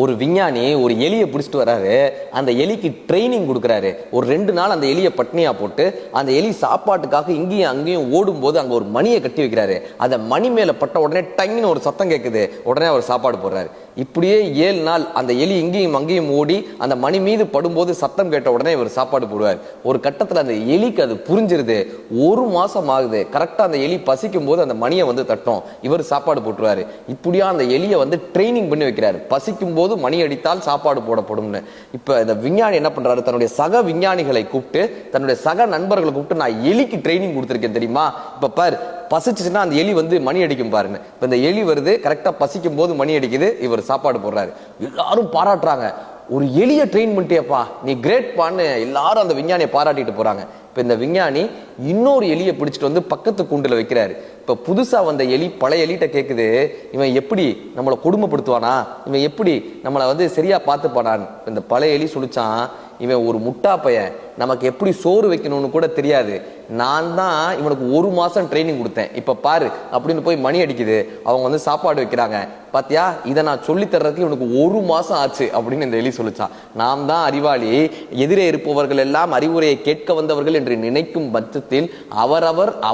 ஒரு விஞ்ஞானி ஒரு எலியை பிடிச்சிட்டு வர்றாரு. அந்த எலிக்கு ட்ரைனிங் கொடுக்குறாரு. ஒரு 2 நாள் அந்த எலியை பட்னியா போட்டு அந்த எலி சாப்பாட்டுக்காக இங்கேயும் அங்கேயும் ஓடும் போது அங்க ஒரு மணியை கட்டி வைக்கிறாரு. அந்த மணி மேல பட்ட உடனே டங்குன்னு ஒரு சத்தம் கேட்குது. உடனே அவர் சாப்பாடு போடுறாரு. இப்படியே 7 நாள் அந்த எலி இங்கேயும் அங்கேயும் ஓடி அந்த மணி மீது படும்போது சத்தம் கேட்ட உடனே இவர் சாப்பாடு போடுவார். ஒரு கட்டத்துல அந்த எலிக்கு அது புரிஞ்சிருது. 1 மாசம் ஆகுது. கரெக்டா அந்த எலி பசிக்கும் போது அந்த மணியை தட்டும். இவர் சாப்பாடு போட்டுருவாரு. இப்படியா அந்த எலியை ட்ரைனிங் பண்ணி வைக்கிறாரு. பசிக்கும் போது மணி அடித்தால் சாப்பாடு போடப்படும்னு. இப்ப இந்த விஞ்ஞானி என்ன பண்றாரு, தன்னுடைய சக விஞ்ஞானிகளை கூப்பிட்டு, தன்னுடைய சக நண்பர்களை கூப்பிட்டு, நான் எலிக்கு ட்ரைனிங் கொடுத்திருக்கேன் தெரியுமா, இப்ப பாரு பசிச்சுன்னா அந்த எலி மணி அடிக்கும் பாருங்க. இப்ப இந்த எலி வருது, கரெக்டா பசிக்கும் போது மணி அடிக்குது, இவர் சாப்பாடு போடுறாரு. எல்லாரும் பாராட்டுறாங்க. ஒரு எலிய ட்ரெயின் பண்ணிட்டியப்பா, நீ கிரேட் பான்னு எல்லாரும் அந்த விஞ்ஞானியை பாராட்டிட்டு போறாங்க. இப்ப இந்த விஞ்ஞானி இன்னொரு எலியை பிடிச்சிட்டு பக்கத்து கூண்டுல வைக்கிறாரு. இப்ப புதுசா வந்த எலி பழைய எலிட்ட கேக்குது, இவன் எப்படி நம்மளை கொடுமைப்படுத்துவானா, இவன் எப்படி நம்மளை சரியா பார்த்துப்பானான்னு. இந்த பழைய எலி சொல்லிச்சான், இவன் ஒரு முட்டா பையன், நமக்கு எப்படி சோறு வைக்கணும்னு கூட தெரியாது. நான் தான் இவனுக்கு 1 மாசம் ட்ரைனிங் கொடுத்தேன். இப்ப பாரு அப்படின்னு போய் மணி அடிக்குது, அவங்க சாப்பாடு வைக்கிறாங்க. பாத்தியா, இதை நான் சொல்லி தர்றதுக்கு இவனுக்கு 1 மாசம் ஆச்சு அப்படின்னு இந்த எலி சொல்லிச்சான். நாம் தான் அறிவாளி, எதிரே இருப்பவர்கள் எல்லாம் அறிவுரையை கேட்க வந்தவர்கள் என்று நினைக்கும் பட்சத்தில் அவரவர்